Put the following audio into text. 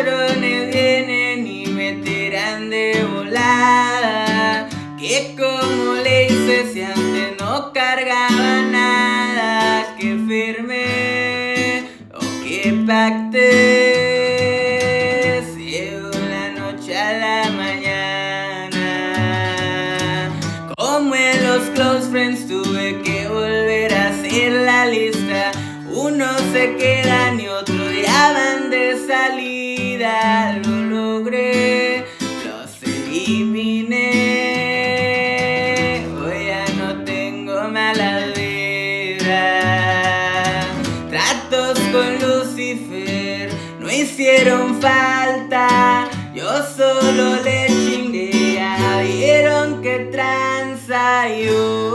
cabrones vienen y me tiran de volada. Que como le hice si antes no cargaba nada, que firme o que pacté, si de la noche a la mañana. Como en los close friends tuve que volver a hacer la lista. Unos se quedan y otros ya van de salida. Lo logré, los eliminé. Hoy ya no tengo malas vibras. Tratos con Lucifer no hicieron falta. Yo solo le chingué, ya vieron que tranza yo.